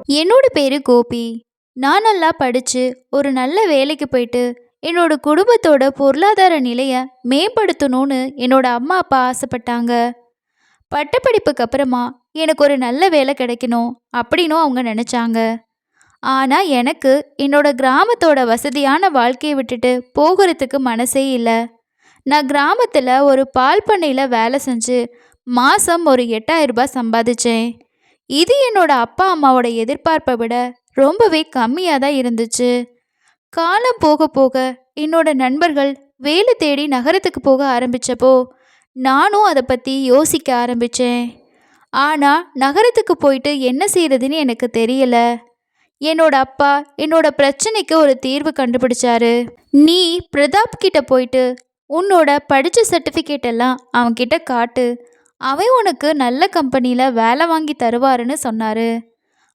என்னோட பேரு கோபி. நான் நல்லா படிச்சு, ஒரு நல்ல வேலைக்கு போயிட்டு, என்னோட குடும்பத்தோட பொருளாதார நிலைய மேம்படுத்தணும்னு என்னோட அம்மா, அப்பா ஆசைப்பட்டாங்க. பட்டப்படிப்புக்கு அப்புறமா எனக்கு ஒரு நல்ல வேலை கிடைக்கணும் அப்படின்னும் அவங்க நினைச்சாங்க. ஆனா எனக்கு என்னோட கிராமத்தோட வசதியான வாழ்க்கையை விட்டுட்டு போகிறதுக்கு மனசே இல்ல. நான் கிராமத்துல ஒரு பால் பண்ணையில வேலை செஞ்சு மாசம் ஒரு 8,000 ரூபாய் சம்பாதிச்சேன். இது என்னோட அப்பா அம்மாவோட எதிர்பார்ப்பை விட ரொம்பவே கம்மியாக தான் இருந்துச்சு. காலம் போக போக என்னோட நண்பர்கள் வேலை தேடி நகரத்துக்கு போக ஆரம்பிச்சப்போ நானும் அதை பற்றி யோசிக்க ஆரம்பித்தேன். ஆனால் நகரத்துக்கு போயிட்டு என்ன செய்யறதுன்னு எனக்கு தெரியல. என்னோட அப்பா என்னோட பிரச்சனைக்கு ஒரு தீர்வு கண்டுபிடிச்சாரு. நீ பிரதாப் கிட்ட போயிட்டு உன்னோட படித்த சர்டிஃபிகேட் எல்லாம் அவன்கிட்ட காட்டு, அவன் உனக்கு நல்ல கம்பெனியில் வேலை வாங்கி தருவாருன்னு சொன்னார்.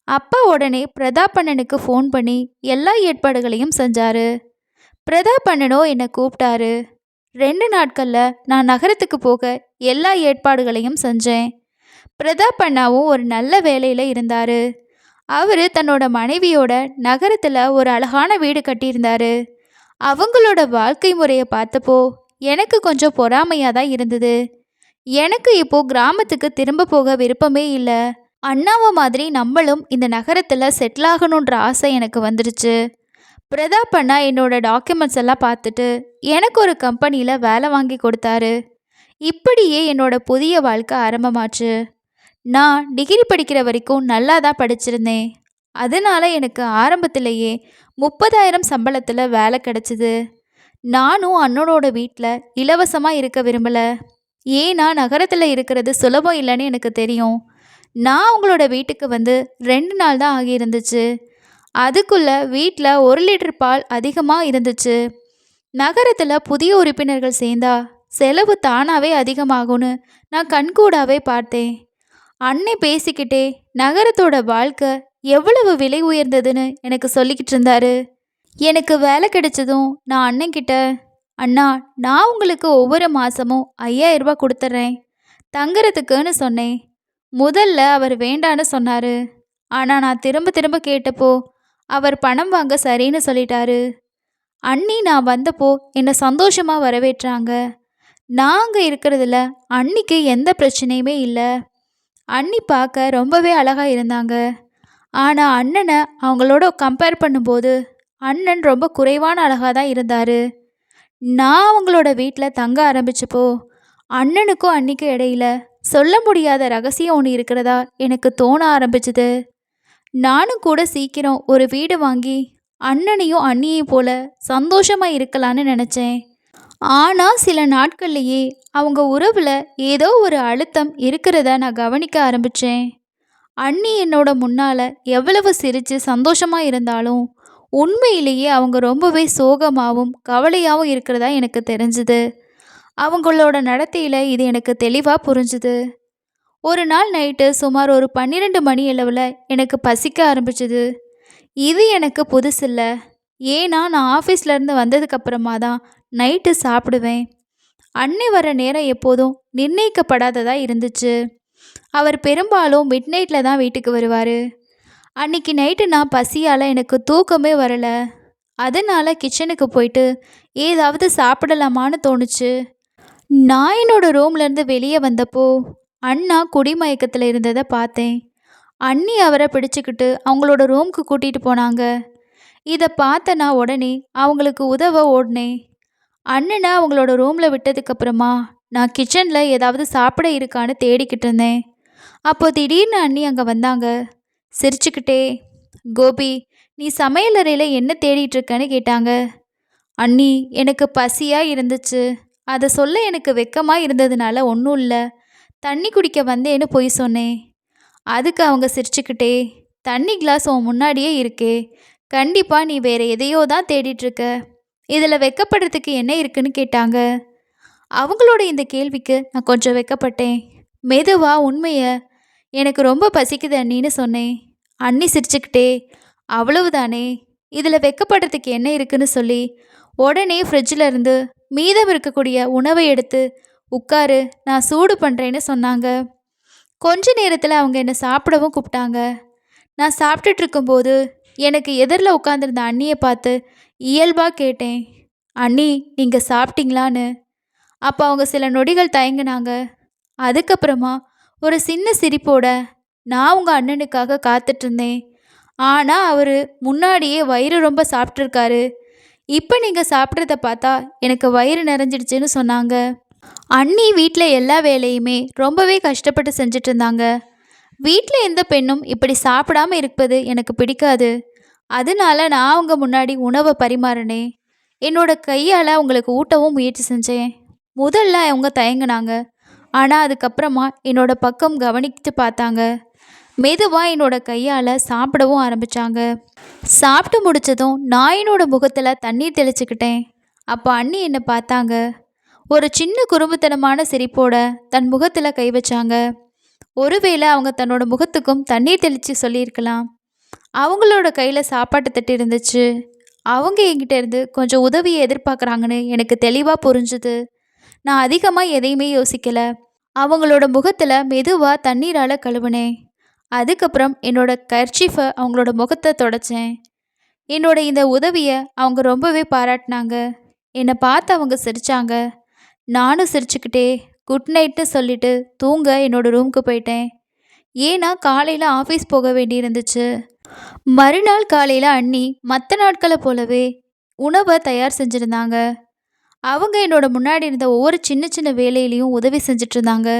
அப்பா உடனே பிரதாப் அண்ணனுக்கு ஃபோன் பண்ணி எல்லா ஏற்பாடுகளையும் செஞ்சாரு. பிரதாப் அண்ணனோ என்னை கூப்பிட்டாரு. 2 நாட்களில் நான் நகரத்துக்கு போக எல்லா ஏற்பாடுகளையும் செஞ்சேன். பிரதாப் அண்ணாவும் ஒரு நல்ல வேலையில் இருந்தார். அவர் தன்னோட மனைவியோட நகரத்தில் ஒரு அழகான வீடு கட்டியிருந்தாரு. அவங்களோட வாழ்க்கை முறையை பார்த்தப்போ எனக்கு கொஞ்சம் பொறாமையாக தான் இருந்தது. எனக்கு இப்போ கிராமத்துக்கு திரும்ப போக விருப்பமே இல்லை. அண்ணாவை மாதிரி நம்மளும் இந்த நகரத்தில் செட்டில் ஆகணுன்ற ஆசை எனக்கு வந்துடுச்சு. பிரதாப் அண்ணா என்னோட டாக்குமெண்ட்ஸ் எல்லாம் பார்த்துட்டு எனக்கு ஒரு கம்பெனியில் வேலை வாங்கி கொடுத்தாரு. இப்படியே என்னோட புதிய வாழ்க்கை ஆரம்பமாச்சு. நான் டிகிரி படிக்கிற வரைக்கும் நல்லா தான் படிச்சிருந்தேன். அதனால எனக்கு ஆரம்பத்திலேயே 30,000 சம்பளத்தில் வேலை கிடச்சிது. நானும் அண்ணனோட வீட்டில் இலவசமாக இருக்க விரும்பலை. ஏன்னா நகரத்தில் இருக்கிறது சுலபம் இல்லைன்னு எனக்கு தெரியும். நான் அவங்களோட வீட்டுக்கு வந்து 2 நாள் தான் ஆகியிருந்துச்சு. அதுக்குள்ளே வீட்டில் 1 லிட்டர் பால் அதிகமாக இருந்துச்சு. நகரத்தில் புதிய உறுப்பினர்கள் சேர்ந்தா செலவு தானாகவே அதிகமாகும்னு நான் கண்கூடாவே பார்த்தேன். அன்னை பேசிக்கிட்டே நகரத்தோட வாழ்க்கை எவ்வளவு விலை உயர்ந்ததுன்னு எனக்கு சொல்லிக்கிட்டு இருந்தாரு. எனக்கு வேலை கிடைச்சதும் நான் அண்ணன்கிட்ட, அண்ணா, நான் உங்களுக்கு ஒவ்வொரு மாதமும் 5,000 ரூபாய் கொடுத்துட்றேன் தங்குறதுக்குன்னு சொன்னேன். முதல்ல அவர் வேண்டான்னு சொன்னார். ஆனால் நான் திரும்ப திரும்ப கேட்டப்போ அவர் பணம் வாங்க சரின்னு சொல்லிட்டாரு. அண்ணி நான் வந்தப்போ என்னை சந்தோஷமாக வரவேற்றாங்க. நாங்கள் இருக்கிறதுல அன்னிக்கு எந்த பிரச்சனையுமே இல்லை. அண்ணி பார்க்க ரொம்பவே அழகாக இருந்தாங்க. ஆனால் அண்ணனை அவங்களோட கம்பேர் பண்ணும்போது அண்ணன் ரொம்ப குறைவான அழகாக தான் இருந்தார். நான் அவங்களோட வீட்டில் தங்க ஆரம்பித்தப்போ அண்ணனுக்கும் அன்னிக்கும் இடையில சொல்ல முடியாத ரகசியம் ஒன்று இருக்கிறதா எனக்கு தோண ஆரம்பிச்சுது. நானும் கூட சீக்கிரம் ஒரு வீடு வாங்கி அண்ணனையும் அண்ணியையும் போல சந்தோஷமாக இருக்கலான்னு நினச்சேன். ஆனால் சில நாட்கள்லேயே அவங்க உறவில் ஏதோ ஒரு அழுத்தம் இருக்கிறத நான் கவனிக்க ஆரம்பித்தேன். அண்ணி என்னோட முன்னால் எவ்வளவு சிரித்து சந்தோஷமாக இருந்தாலும் உண்மையிலேயே அவங்க ரொம்பவே சோகமாகவும் கவலையாகவும் இருக்கிறதா எனக்கு தெரிஞ்சுது. அவங்களோட நடத்தையில் இது எனக்கு தெளிவாக புரிஞ்சுது. ஒரு நாள் நைட்டு சுமார் ஒரு 12 மணி அளவில் எனக்கு பசிக்க ஆரம்பிச்சுது. இது எனக்கு புதுசில்லை. ஏன்னா நான் ஆஃபீஸ்லேருந்து வந்ததுக்கப்புறமா தான் நைட்டு சாப்பிடுவேன். அன்னை வர நேரம் எப்போதும் நிர்ணயிக்கப்படாததாக இருந்துச்சு. அவர் பெரும்பாலும் மிட் நைட்டில் தான் வீட்டுக்கு வருவார். அன்றைக்கி நைட்டு நான் பசியால் எனக்கு தூக்கமே வரலை. அதனால் கிச்சனுக்கு போயிட்டு ஏதாவது சாப்பிடலாமான்னு தோணுச்சு. நான் என்னோட ரூம்லேருந்து வெளியே வந்தப்போ அண்ணா குடிமயக்கத்தில் இருந்ததை பார்த்தேன். அண்ணி அவரை பிடிச்சிக்கிட்டு அவங்களோட ரூமுக்கு கூட்டிகிட்டு போனாங்க. இதை பார்த்த நான் உடனே அவங்களுக்கு உதவ ஓடினேன். அண்ணனை அவங்களோட ரூமில் விட்டதுக்கப்புறமா நான் கிச்சனில் ஏதாவது சாப்பிட இருக்கான்னு தேடிக்கிட்டு இருந்தேன். அப்போ திடீர்னு அண்ணி அங்கே வந்தாங்க. சிரிச்சுக்கிட்டே, கோபி, நீ சமையலறையில் என்ன தேடிட்டுருக்கன்னு கேட்டாங்க. அண்ணி, எனக்கு பசியாக இருந்துச்சு. அதை சொல்ல எனக்கு வெக்கமாக இருந்ததுனால ஒன்றும் இல்லை, தண்ணி குடிக்க வந்தேன்னு போய் சொன்னேன். அதுக்கு அவங்க சிரிச்சுக்கிட்டே, தண்ணி கிளாஸ் உன் முன்னாடியே இருக்கே, கண்டிப்பாக நீ வேறு எதையோ தான் தேடிட்டுருக்க, இதில் வெக்கப்படுறதுக்கு என்ன இருக்குன்னு கேட்டாங்க. அவங்களோட இந்த கேள்விக்கு நான் கொஞ்சம் வெக்கப்பட்டேன். மெதுவாக உண்மையை, எனக்கு ரொம்ப பசிக்குது அண்ணின்னு சொன்னேன். அண்ணி சிரிச்சுக்கிட்டே, அவ்வளவுதானே, இதில் வெக்கப்படுறதுக்கு என்ன இருக்குன்னு சொல்லி உடனே ஃப்ரிட்ஜில் இருந்து மீதம் இருக்கக்கூடிய உணவை எடுத்து உட்காரு, நான் சூடு பண்ணுறேன்னு சொன்னாங்க. கொஞ்ச நேரத்தில் அவங்க என்னை சாப்பிடவும் கூப்பிட்டாங்க. நான் சாப்பிட்டுட்டு இருக்கும்போது எனக்கு எதிரில் உட்காந்துருந்த அண்ணியை பார்த்து இயல்பாக கேட்டேன், அண்ணி நீங்கள் சாப்பிட்டீங்களான்னு. அப்போ அவங்க சில நொடிகள் தயங்கினாங்க. அதுக்கப்புறமா ஒரு சின்ன சிரிப்போட, நான் உங்கள் அண்ணனுக்காக காத்துட்ருந்தேன், ஆனால் அவர் முன்னாடியே வயிறு ரொம்ப சாப்பிட்ருக்காரு, இப்போ நீங்கள் சாப்பிட்றத பார்த்தா எனக்கு வயிறு நிறைஞ்சிடுச்சுன்னு சொன்னாங்க. அண்ணி வீட்டில் எல்லா வேலையுமே ரொம்பவே கஷ்டப்பட்டு செஞ்சுட்டு இருந்தாங்க. வீட்டில் எந்த பெண்ணும் இப்படி சாப்பிடாம இருப்பது எனக்கு பிடிக்காது. அதனால நான் அவங்க முன்னாடி உணவை பரிமாறினேன். என்னோட கையால் அவங்களுக்கு ஊட்டவும் முயற்சி செஞ்சேன். முதல்ல அவங்க தயங்குனாங்க. ஆனால் அதுக்கப்புறமா என்னோட பக்கம் கவனித்து பார்த்தாங்க. மெதுவாக என்னோட கையால் சாப்பிடவும் ஆரம்பித்தாங்க. சாப்பிட்டு முடித்ததும் நான் என்னோட முகத்தில் தண்ணீர் தெளிச்சுக்கிட்டேன். அப்போ அண்ணி என்னை பார்த்தாங்க. ஒரு சின்ன குறும்புத்தனமான சிரிப்போட தன் முகத்தில் கை வச்சாங்க. ஒருவேளை அவங்க தன்னோட முகத்துக்கும் தண்ணீர் தெளித்து சொல்லியிருக்கலாம். அவங்களோட கையில் சாப்பாட்டு தட்டு இருந்துச்சு. அவங்க என்கிட்ட இருந்து கொஞ்சம் உதவியை எதிர்பார்க்குறாங்கன்னு எனக்கு தெளிவாக புரிஞ்சுது. நான் அதிகமாக எதையுமே யோசிக்கலை. அவங்களோட முகத்தில் மெதுவாக தண்ணீரால் கழுவுனேன். அதுக்கப்புறம் என்னோட கர்ச்சீஃபை அவங்களோட முகத்தை தொடச்சேன். என்னோட இந்த உதவியை அவங்க ரொம்பவே பாராட்டினாங்க. என்னை பார்த்து அவங்க சிரித்தாங்க. நானும் சிரிச்சுக்கிட்டே குட் நைட்னு சொல்லிட்டு தூங்க என்னோட ரூமுக்கு போயிட்டேன். ஏன்னா காலையில் ஆஃபீஸ் போக வேண்டியிருந்துச்சு. மறுநாள் காலையில் அண்ணி மற்ற நாட்களை போலவே உணவை தயார் செஞ்சுருந்தாங்க. அவங்க என்னோட முன்னாடி இருந்த ஒவ்வொரு சின்ன சின்ன வேலையிலையும் உதவி செஞ்சுட்டு இருந்தாங்க.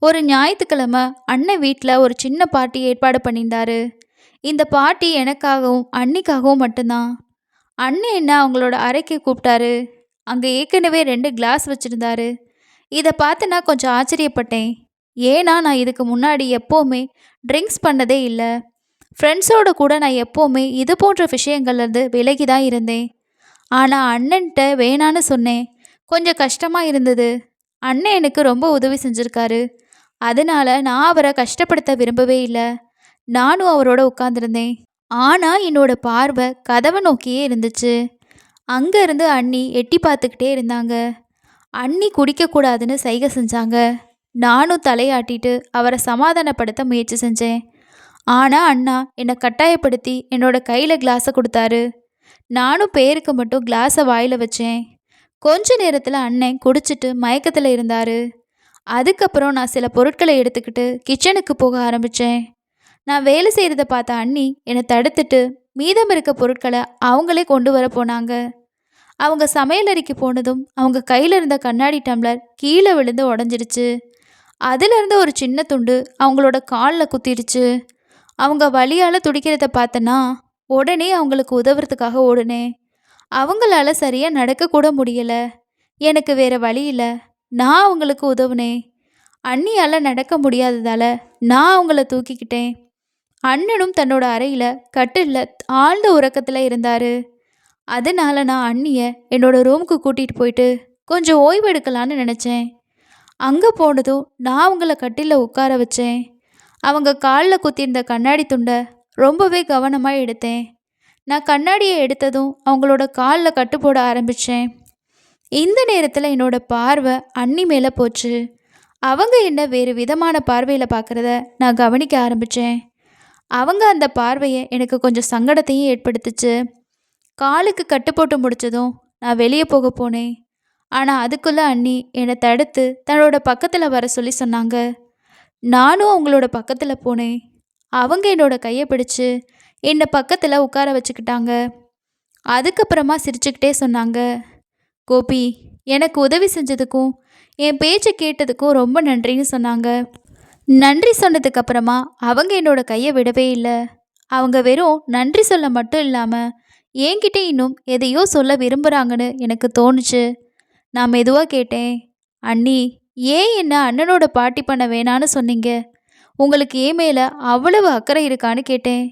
ஒரு ஞாயிற்றுக்கிழமை அண்ணன் வீட்டில் ஒரு சின்ன பார்ட்டி ஏற்பாடு பண்ணியிருந்தாரு. இந்த பார்ட்டி எனக்காகவும் அன்னிக்காகவும் மட்டும்தான். அண்ணன் என்ன அவங்களோட அறைக்கு கூப்பிட்டாரு. அங்கே ஏற்கனவே 2 கிளாஸ் வச்சுருந்தாரு. இதை பார்த்து நான் கொஞ்சம் ஆச்சரியப்பட்டேன். ஏன்னா நான் இதுக்கு முன்னாடி எப்போவுமே ட்ரிங்க்ஸ் பண்ணதே இல்லை. ஃப்ரெண்ட்ஸோடு கூட நான் எப்போவுமே இது போன்ற விஷயங்கள்லேருந்து விலகி தான் இருந்தேன். ஆனால் அண்ணன்கிட்ட வேணான்னு சொன்னேன். கொஞ்சம் கஷ்டமாக இருந்தது. அண்ணன் எனக்கு ரொம்ப உதவி செஞ்சுருக்காரு. அதனால் நான் அவரை கஷ்டப்படுத்த விரும்பவே இல்லை. நானும் அவரோட உட்காந்துருந்தேன். ஆனால் என்னோட பார்வை கதவை நோக்கியே இருந்துச்சு. அங்கேருந்து அண்ணி எட்டி பார்த்துக்கிட்டே இருந்தாங்க. அண்ணி குடிக்கக்கூடாதுன்னு சைகை செஞ்சாங்க. நானும் தலையாட்டிட்டு அவரை சமாதானப்படுத்த முயற்சி செஞ்சேன். ஆனால் அண்ணா என்னை கட்டாயப்படுத்தி என்னோட கையில் கிளாஸை கொடுத்தாரு. நானும் பேருக்கு மட்டும் கிளாஸை வாயில் வச்சேன். கொஞ்ச நேரத்தில் அண்ணன் குடிச்சிட்டு மயக்கத்தில் இருந்தார். அதுக்கப்புறம் நான் சில பொருட்களை எடுத்துக்கிட்டு கிச்சனுக்கு போக ஆரம்பித்தேன். நான் வேலை செய்கிறத பார்த்த அண்ணி என்னை தடுத்துட்டு மீதம் இருக்க பொருட்களை அவங்களே கொண்டு வர போனாங்க. அவங்க சமையலறைக்கு போனதும் அவங்க கையில் இருந்த கண்ணாடி டம்ளர் கீழே விழுந்து உடஞ்சிடுச்சு. அதிலிருந்து ஒரு சின்ன துண்டு அவங்களோட காலில் குத்திடுச்சு. அவங்க வலியால் துடிக்கிறத பார்த்தேன்னா உடனே அவங்களுக்கு உதவுறதுக்காக ஓடுனேன். அவங்களால சரியாக நடக்கக்கூட முடியலை. எனக்கு வேறு வழி இல்லை. நான் அவங்களுக்கு உதவுனேன். அண்ணியால் நடக்க முடியாததால் நான் அவங்கள தூக்கிக்கிட்டேன். அண்ணனும் தன்னோட அறையில் கட்டிலில் ஆழ்ந்த உறக்கத்தில் இருந்தார். அதனால் நான் அண்ணியை என்னோட ரூமுக்கு கூட்டிகிட்டு போயிட்டு கொஞ்சம் ஓய்வு எடுக்கலான்னு நினச்சேன். அங்கே போனதும் நான் அவங்கள கட்டிலில் உட்கார வச்சேன். அவங்க காலில் குத்தியிருந்த கண்ணாடி துண்டை ரொம்பவே கவனமாக எடுத்தேன். நான் கண்ணாடியை எடுத்ததும் அவங்களோட காலில் கட்டு போட ஆரம்பித்தேன். இந்த நேரத்தில் என்னோட பார்வை அண்ணி மேலே போச்சு. அவங்க என்ன வேறு விதமான பார்வையில் பார்க்குறத நான் கவனிக்க ஆரம்பித்தேன். அவங்க அந்த பார்வையை எனக்கு கொஞ்சம் சங்கடத்தையும் ஏற்படுத்துச்சு. காலுக்கு கட்டு போட்டு முடித்ததும் நான் வெளியே போக போனேன். ஆனால் அதுக்குள்ளே அண்ணி என்னை தடுத்து தன்னோட பக்கத்தில் வர சொல்லி சொன்னாங்க. நானும் அவங்களோட பக்கத்தில் போனேன். அவங்க என்னோட கையை பிடிச்சு என்னை பக்கத்தில் உட்கார வச்சுக்கிட்டாங்க. அதுக்கப்புறமா சிரிச்சுக்கிட்டே சொன்னாங்க, கோபி, எனக்கு உதவி செஞ்சதுக்கும் என் பேச்சை கேட்டதுக்கும் ரொம்ப நன்றின்னு சொன்னாங்க. நன்றி சொன்னதுக்கப்புறமா அவங்க என்னோட கையை விடவே இல்லை. அவங்க வெறும் நன்றி சொல்ல மட்டும் இல்லாமல் என்கிட்ட இன்னும் எதையோ சொல்ல விரும்புகிறாங்கன்னு எனக்கு தோணுச்சு. நான் மெதுவாக கேட்டேன், அண்ணி, ஏன் என்ன அண்ணனோட பார்ட்டி பண்ண வேணான்னு சொன்னீங்க? உங்களுக்கு ஏன் மேலே அவ்வளவு அக்கறை இருக்கான்னு கேட்டேன்.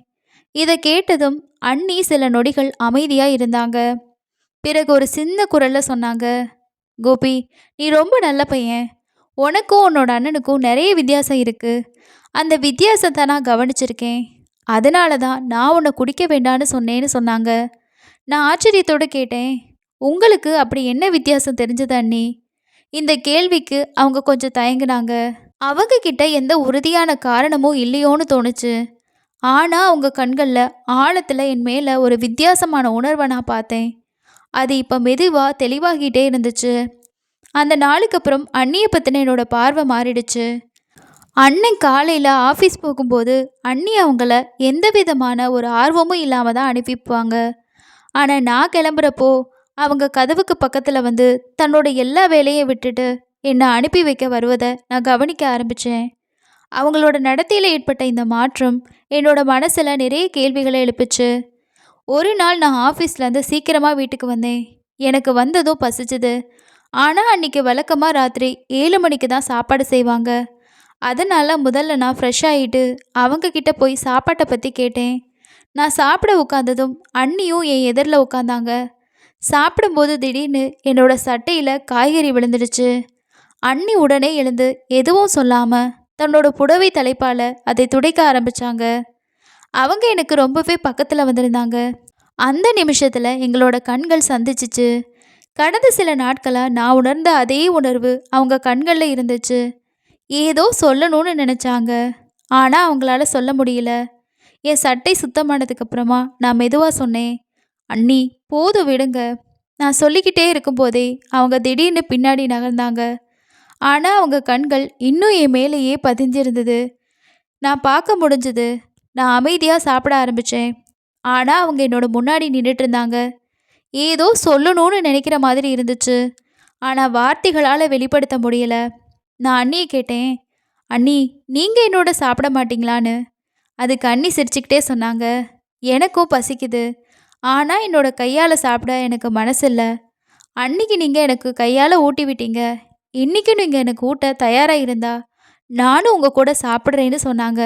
இதை கேட்டதும் அண்ணி சில நொடிகள் அமைதியாக இருந்தாங்க. பிறகு ஒரு சின்ன குரலில் சொன்னாங்க, கோபி, நீ ரொம்ப நல்ல பையன். உனக்கும் உன்னோட அண்ணனுக்கும் நிறைய வித்தியாசம் இருக்குது. அந்த வித்தியாசத்தை நான் கவனிச்சிருக்கேன். அதனால தான் நான் உன்னை குடிக்க வேண்டான்னு சொன்னேன்னு சொன்னாங்க. நான் ஆச்சரியத்தோடு கேட்டேன், உங்களுக்கு அப்படி என்ன வித்தியாசம் தெரிஞ்சது அண்ணி? இந்த கேள்விக்கு அவங்க கொஞ்சம் தயங்கினாங்க. அவங்க கிட்ட எந்த உறுதியான காரணமும் இல்லையோன்னு தோணுச்சு. ஆனால் அவங்க கண்களில் ஆழத்தில் என் மேலே ஒரு வித்தியாசமான உணர்வை நான் பார்த்தேன். அது இப்போ மெதுவாக தெளிவாகிட்டே இருந்துச்சு. அந்த நாளுக்கு அப்புறம் அண்ணியை பற்றின என்னோட பார்வை மாறிடுச்சு. அண்ணன் காலையில் ஆஃபீஸ் போகும்போது அண்ணி அவங்கள எந்த விதமான ஒரு ஆர்வமும் இல்லாமல் தான் அனுப்பிப்பாங்க. ஆனால் நான் கிளம்புறப்போ அவங்க கதவுக்கு பக்கத்தில் வந்து தன்னோட எல்லா வேலையை விட்டுட்டு என்னை அனுப்பி வைக்க வருவதை நான் கவனிக்க ஆரம்பித்தேன். அவங்களோட நடத்தையில் ஏற்பட்ட இந்த மாற்றம் என்னோட மனசில் நிறைய கேள்விகளை எழுப்புச்சு. ஒரு நாள் நான் ஆஃபீஸ்லேருந்து சீக்கிரமாக வீட்டுக்கு வந்தேன். எனக்கு வந்ததும் பசிச்சுது. ஆனால் அன்றைக்கி வழக்கமாக ராத்திரி 7 மணிக்கு தான் சாப்பாடு செய்வாங்க. அதனால் முதல்ல நான் ஃப்ரெஷ் ஆகிட்டு அவங்கக்கிட்ட போய் சாப்பாட்டை பற்றி கேட்டேன். நான் சாப்பிட உட்காந்ததும் அண்ணியும் என் எதிரில் உட்காந்தாங்க. சாப்பிடும்போது திடீர்னு என்னோட சட்டையில் காய்கறி விழுந்துடுச்சு. அண்ணி உடனே எழுந்து எதுவும் சொல்லாமல் தன்னோட புடவை தலைப்பால் அதை துடைக்க ஆரம்பித்தாங்க. அவங்க எனக்கு ரொம்பவே பக்கத்தில் வந்திருந்தாங்க. அந்த நிமிஷத்தில் எங்களோட கண்கள் சந்திச்சிச்சு. கடந்த சில நாட்களாக நான் உணர்ந்த அதே உணர்வு அவங்க கண்களில் இருந்துச்சு. ஏதோ சொல்லணும்னு நினச்சாங்க, ஆனால் அவங்களால சொல்ல முடியல. என் சட்டை சுத்தமானதுக்கப்புறமா நான் மெதுவாக சொன்னேன், அண்ணி போதும் விடுங்க. நான் சொல்லிக்கிட்டே இருக்கும்போதே அவங்க திடீர்னு பின்னாடி நகர்ந்தாங்க. ஆனால் அவங்க கண்கள் இன்னும் என் மேலேயே பதிஞ்சிருந்தது. நான் பார்க்க முடிஞ்சது. நான் அமைதியாக சாப்பிட ஆரம்பித்தேன். ஆனால் அவங்க என்னோட முன்னாடி நின்றுட்டு இருந்தாங்க. ஏதோ சொல்லணும்னு நினைக்கிற மாதிரி இருந்துச்சு, ஆனால் வார்த்தைகளால் வெளிப்படுத்த முடியல. நான் அண்ணியை கேட்டேன், அண்ணி நீங்கள் என்னோட சாப்பிட மாட்டிங்களான்னு. அதுக்கு அண்ணி சிரிச்சுக்கிட்டே சொன்னாங்க, எனக்கும் பசிக்குது, ஆனால் என்னோட கையால் சாப்பிட எனக்கு மனசில்லை. அன்னைக்கு நீங்கள் எனக்கு கையால் ஊட்டி விட்டீங்க, இன்றைக்கும் நீங்கள் எனக்கு ஊட்ட தயாராக இருந்தா நானும் உங்கள் கூட சாப்பிட்றேன்னு சொன்னாங்க.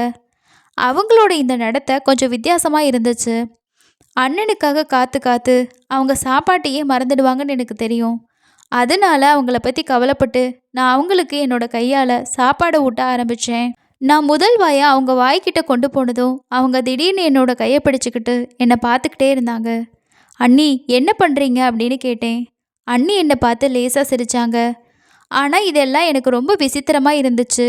அவங்களோட இந்த நடத்தை கொஞ்சம் வித்தியாசமாக இருந்துச்சு. அண்ணனுக்காக காத்து காத்து அவங்க சாப்பாட்டையே மறந்துடுவாங்கன்னு எனக்கு தெரியும். அதனால அவங்கள பற்றி கவலைப்பட்டு நான் அவங்களுக்கு என்னோட கையால் சாப்பாடை ஊட்ட ஆரம்பித்தேன். நான் முதல் வாயை அவங்க வாய்க்கிட்ட கொண்டு போனதும் அவங்க திடீர்னு என்னோட கையை பிடிச்சிக்கிட்டு என்னை பார்த்துக்கிட்டே இருந்தாங்க. அண்ணி என்ன பண்ணுறீங்க அப்படின்னு கேட்டேன். அண்ணி என்னை பார்த்து லேசாக சிரித்தாங்க. ஆனால் இதெல்லாம் எனக்கு ரொம்ப விசித்திரமாக இருந்துச்சு.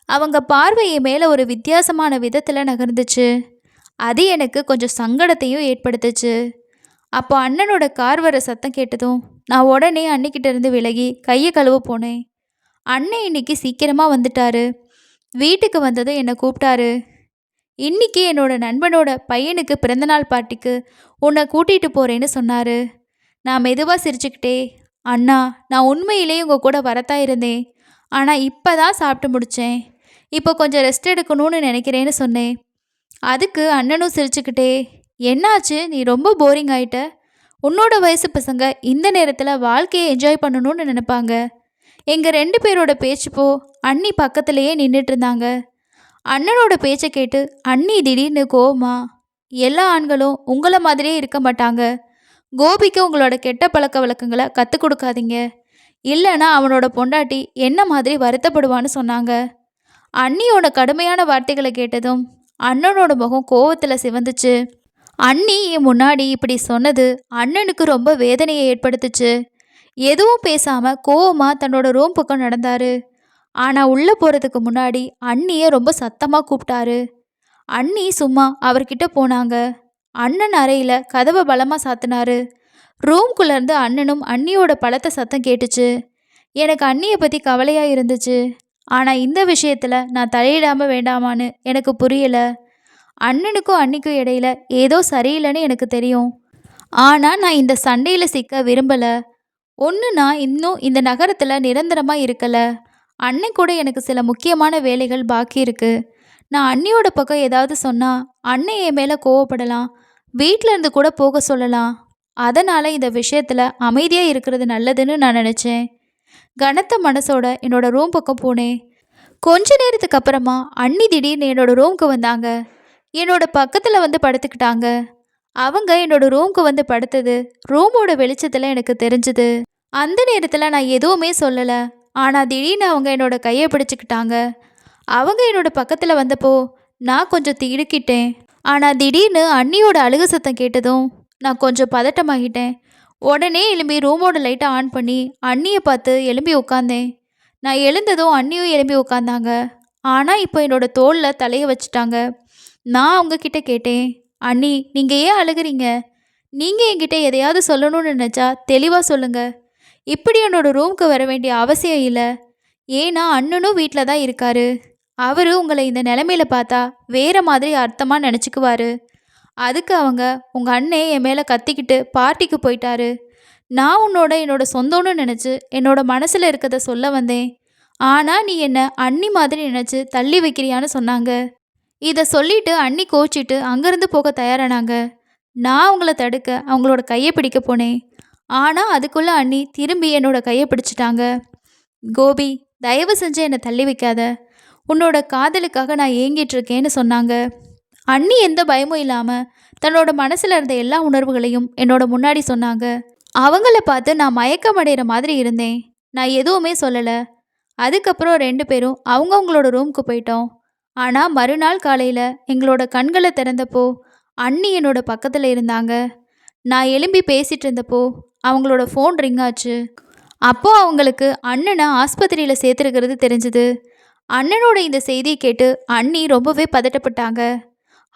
அவங்க பார்வையை மேலே ஒரு வித்தியாசமான விதத்தில் நகர்ந்துச்சு. அது எனக்கு கொஞ்சம் சங்கடத்தையும் ஏற்படுத்துச்சு. அப்போ அண்ணனோட கார் வர சத்தம் கேட்டதும் நான் உடனே அன்னிக்கிட்ட இருந்து விலகி கையை கழுவ போனேன். அண்ணன் இன்னைக்கு சீக்கிரமாக வந்துட்டாரு. வீட்டுக்கு வந்ததும் என்னை கூப்பிட்டாரு. இன்னைக்கு என்னோட நண்பனோட பையனுக்கு பிறந்தநாள் பார்ட்டிக்கு உன்னை கூட்டிகிட்டு போகிறேன்னு சொன்னார். நான் மெதுவாக சிரிச்சுக்கிட்டே, அண்ணா நான் உண்மையிலேயே உங்கள் கூட வரத்தான் இருந்தேன், ஆனால் இப்போ தான் சாப்பிட்டு முடித்தேன். இப்போ கொஞ்சம் ரெஸ்ட் எடுக்கணும்னு நினைக்கிறேன்னு சொன்னேன். அதுக்கு அண்ணனும் சிரிச்சுக்கிட்டே, என்னாச்சு நீ ரொம்ப போரிங் ஆகிட்ட, உன்னோட வயசு பசங்க இந்த நேரத்தில் வாழ்க்கையை என்ஜாய் பண்ணணும்னு நினைப்பாங்க. எங்கள் 2 பேரோட பேச்சுப்போ அண்ணி பக்கத்துலேயே நின்றுட்டு இருந்தாங்க. அண்ணனோட பேச்சை கேட்டு அண்ணி திடீர்னு கோவமா, எல்லா ஆண்களும் உங்களை மாதிரியே இருக்க மாட்டாங்க, கோபிக்கு உங்களோட கெட்ட பழக்க வழக்கங்களை கற்றுக் கொடுக்காதீங்க, இல்லைன்னா அவனோட பொண்டாட்டி என்ன மாதிரி வருத்தப்படுவான்னு சொன்னாங்க. அண்ணியோட கடுமையான வார்த்தைகளை கேட்டதும் அண்ணனோட முகம் கோவத்தில் சிவந்துச்சு. அண்ணி என் முன்னாடி இப்படி சொன்னது அண்ணனுக்கு ரொம்ப வேதனையை ஏற்படுத்துச்சு. எதுவும் பேசாமல் கோவமாக தன்னோட ரூம் பக்கம் நடந்தார். ஆனால் உள்ளே போகிறதுக்கு முன்னாடி அண்ணியை ரொம்ப சத்தமாக கூப்பிட்டாரு. அண்ணி சும்மா அவர்கிட்ட போனாங்க. அண்ணன் அறையில் கதவை பலமாக சாத்தினாரு. ரூம்குள்ளேருந்து அண்ணனும் அண்ணியோட பலத்த சத்தம் கேட்டுச்சு. எனக்கு அண்ணியை பற்றி கவலையாக இருந்துச்சு. ஆனால் இந்த விஷயத்தில் நான் தலையிடாமல் வேண்டாமான்னு எனக்கு புரியலை. அண்ணனுக்கும் அண்ணிக்கும் இடையில ஏதோ சரியில்லைன்னு எனக்கு தெரியும். ஆனால் நான் இந்த சண்டையில் சிக்க விரும்பலை. ஒன்று, நான் இன்னும் இந்த நகரத்தில் நிரந்தரமாக இருக்கலை. அண்ணன் கூட எனக்கு சில முக்கியமான வேலைகள் பாக்கி இருக்குது. நான் அண்ணியோட பக்கம் ஏதாவது சொன்னால் அண்ணன் என் மேலே கோவப்படலாம், வீட்டில் இருந்து கூட போக சொல்லலாம். அதனால் இந்த விஷயத்தில் அமைதியாக இருக்கிறது நல்லதுன்னு நான் நினச்சேன். கனத்த மனசோட என்னோட ரூம் பக்கம் போனேன். கொஞ்ச நேரத்துக்கு அப்புறமா அண்ணி திடீர்னு என்னோட ரூமுக்கு வந்தாங்க. என்னோட பக்கத்தில் வந்து படுத்துக்கிட்டாங்க. அவங்க என்னோட ரூமுக்கு வந்து படுத்தது ரூமோட வெளிச்சத்தில் எனக்கு தெரிஞ்சுது. அந்த நேரத்தில் நான் எதுவுமே சொல்லலை. ஆனால் திடீர்னு அவங்க என்னோட கையை பிடிச்சிக்கிட்டாங்க. அவங்க என்னோட பக்கத்தில் வந்தப்போ நான் கொஞ்சம் திடுக்கிட்டேன். ஆனால் திடீர்னு அண்ணியோட அழுகு சத்தம் கேட்டதும் நான் கொஞ்சம் பதட்டமாகிட்டேன். உடனே எழும்பி ரூமோட லைட்டை ஆன் பண்ணி அண்ணியை பார்த்து எழும்பி உட்காந்தேன். நான் எழுந்ததும் அண்ணியும் எழும்பி உட்காந்தாங்க. ஆனால் இப்போ என்னோட தோளில் தலையை வச்சுட்டாங்க. நான் அவங்கக்கிட்ட கேட்டேன், "அண்ணி, நீங்க ஏன் அழுகுறீங்க? நீங்க என்கிட்ட எதையாவது சொல்லணும்னு நினைச்சா தெளிவா சொல்லுங்க. இப்படி என்னோட ரூமுக்கு வர வேண்டிய அவசியம் இல்ல. ஏன்னா அண்ணனும் வீட்ல தான் இருக்காரு. அவரு உங்கள இந்த நிலைமையில பார்த்தா வேற மாதிரி அர்த்தமா நினச்சுக்குவாரு. அதுக்கு அவங்க, உங்க அண்ணே என் மேல கத்திக்கிட்டு பார்ட்டிக்கு போயிட்டாரு. நான் என்னோட சொந்தம்னு நினச்சி என்னோட மனசில் இருக்கதை சொல்ல வந்தேன். ஆனா நீ என்ன அண்ணி மாதிரி நினச்சி தள்ளி வைக்கிறியான்னு சொன்னாங்க." இதை சொல்லிட்டு அண்ணி கோச்சிட்டு அங்கேருந்து போக தயாரானாங்க. நான் அவங்கள தடுக்க அவங்களோட கையை பிடிக்க போனேன். ஆனால் அதுக்குள்ளே அண்ணி திரும்பி என்னோட கையை பிடிச்சிட்டாங்க. "கோபி, தயவு செஞ்சு என்னை தள்ளி வைக்காத. உன்னோட காதலுக்காக நான் ஏங்கிட்டு இருக்கேன்னு சொன்னாங்க." அண்ணி எந்த பயமும் இல்லாமல் தன்னோட மனசில் இருந்த எல்லா உணர்வுகளையும் என்னோட முன்னாடி சொன்னாங்க. அவங்கள பார்த்து நான் மயக்கம் அடைகிற மாதிரி இருந்தேன். நான் எதுவுமே சொல்லலை. அதுக்கப்புறம் 2 பேரும் அவங்கவுங்களோட ரூமுக்கு போயிட்டோம். ஆனால் மறுநாள் காலையில் எங்களோட கண்களை திறந்தப்போ அண்ணி என்னோட பக்கத்தில் இருந்தாங்க. நான் எழும்பி பேசிகிட்டு இருந்தப்போ அவங்களோட ஃபோன் ரிங் ஆச்சு. அப்போது அவங்களுக்கு அண்ணனை ஆஸ்பத்திரியில் சேர்த்துருக்கிறது தெரிஞ்சுது. அண்ணனோட இந்த செய்தியை கேட்டு அண்ணி ரொம்பவே பதட்டப்பட்டாங்க.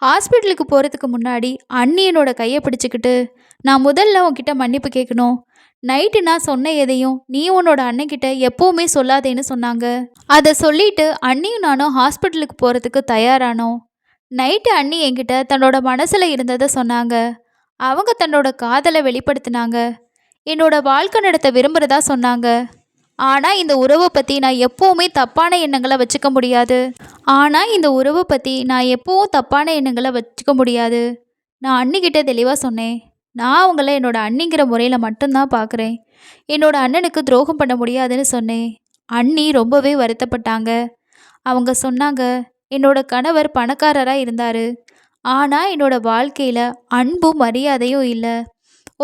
ஹாஸ்பிட்டலுக்கு போகிறதுக்கு முன்னாடி அண்ணி என்னோட கையை பிடிச்சிக்கிட்டு, "நான் முதல்ல உன்கிட்ட மன்னிப்பு கேட்கணும். நைட்டு நான் சொன்ன எதையும் நீ உன்னோட அண்ணன்கிட்ட எப்போவுமே சொல்லாதேன்னு சொன்னாங்க." அதை சொல்லிட்டு அண்ணியும் நானும் ஹாஸ்பிட்டலுக்கு போகிறதுக்கு தயாரானோம். நைட்டு அண்ணி என்கிட்ட தன்னோட மனசில் இருந்ததை சொன்னாங்க. அவங்க தன்னோட காதலை வெளிப்படுத்தினாங்க. என்னோட வாழ்க்கை நடத்த விரும்புகிறதா சொன்னாங்க. ஆனால் இந்த உறவை பற்றி நான் எப்போவுமே தப்பான எண்ணங்களை வச்சுக்க முடியாது. நான் அண்ணிக்கிட்ட தெளிவாக சொன்னேன். நான் அவங்கள என்னோட அண்ணிங்கிற முறையில் மட்டும்தான் பார்க்குறேன். என்னோட அண்ணனுக்கு துரோகம் பண்ண முடியாதுன்னு சொன்னேன். அண்ணி ரொம்பவே வருத்தப்பட்டாங்க. அவங்க சொன்னாங்க, "என்னோட கணவர் பணக்காரராக இருந்தார். ஆனால் என்னோட வாழ்க்கையில் அன்பும் மரியாதையும் இல்லை.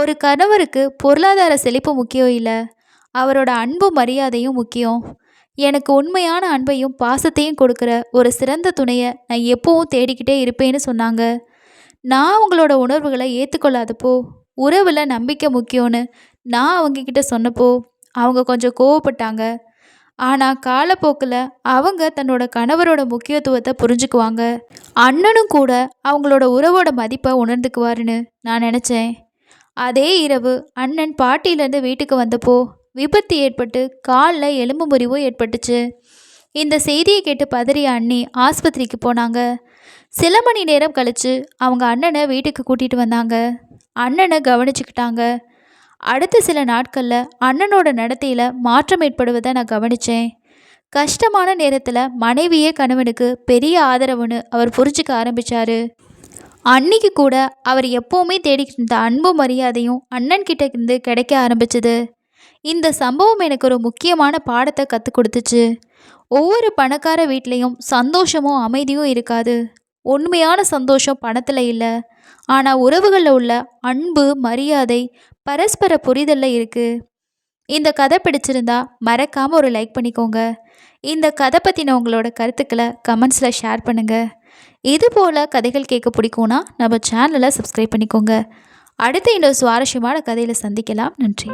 ஒரு கணவருக்கு பொருளாதார செழிப்பு முக்கியம் இல்லை. அவரோட அன்பும் மரியாதையும் முக்கியம். எனக்கு உண்மையான அன்பையும் பாசத்தையும் கொடுக்குற ஒரு சிறந்த துணையை நான் எப்போவும் தேடிக்கிட்டே இருப்பேன்னு சொன்னாங்க." நான் அவங்களோட உணர்வுகளை ஏற்றுக்கொள்ளாதப்போ, உறவில் நம்பிக்கை முக்கியம்னு நான் அவங்கக்கிட்ட சொன்னப்போ அவங்க கொஞ்சம் கோவப்பட்டாங்க. ஆனால் காலப்போக்கில் அவங்க தன்னோட கணவரோட முக்கியத்துவத்தை புரிஞ்சுக்குவாங்க. அண்ணனும் கூட அவங்களோட உறவோட மதிப்பை உணர்ந்துக்குவாருன்னு நான் நினச்சேன். அதே இரவு அண்ணன் பாட்டியிலேருந்து வீட்டுக்கு வந்தப்போ விபத்து ஏற்பட்டு காலில் எலும்பு முறிவும் ஏற்பட்டுச்சு. இந்த செய்தியை கேட்டு பதறிய அண்ணி ஆஸ்பத்திரிக்கு போனாங்க. சில மணி நேரம் கழித்து அவங்க அண்ணனை வீட்டுக்கு கூட்டிகிட்டு வந்தாங்க. அண்ணனை கவனிச்சுக்கிட்டாங்க. அடுத்த சில நாட்களில் அண்ணனோட நடத்தையில் மாற்றம் ஏற்படுவதை நான் கவனித்தேன். கஷ்டமான நேரத்தில் மனைவியே கணவனுக்கு பெரிய ஆதரவுன்னு அவர் புரிஞ்சுக்க ஆரம்பித்தார். அன்னிக்கு கூட அவர் எப்போவுமே தேடிக்கிட்டு இருந்த அன்பும் மரியாதையும் அண்ணன்கிட்ட இருந்து கிடைக்க ஆரம்பிச்சுது. இந்த சம்பவம் எனக்கு ஒரு முக்கியமான பாடத்தை கற்றுக் கொடுத்துச்சு. ஒவ்வொரு பணக்கார வீட்லேயும் சந்தோஷமும் அமைதியும் இருக்காது. உண்மையான சந்தோஷம் பணத்தில் இல்லை, ஆனால் உறவுகளில் உள்ள அன்பு, மரியாதை, பரஸ்பர புரிதலில் இருக்குது. இந்த கதை பிடிச்சிருந்தா மறக்காமல் ஒரு லைக் பண்ணிக்கோங்க. இந்த கதை பற்றின உங்களோட கருத்துக்களை கமெண்ட்ஸில் ஷேர் பண்ணுங்கள். இது போல் கதைகள் கேட்க பிடிக்கும்னா நம்ம சேனலை சப்ஸ்கிரைப் பண்ணிக்கோங்க. அடுத்த இன்னொரு சுவாரஸ்யமான கதையில் சந்திக்கலாம். நன்றி.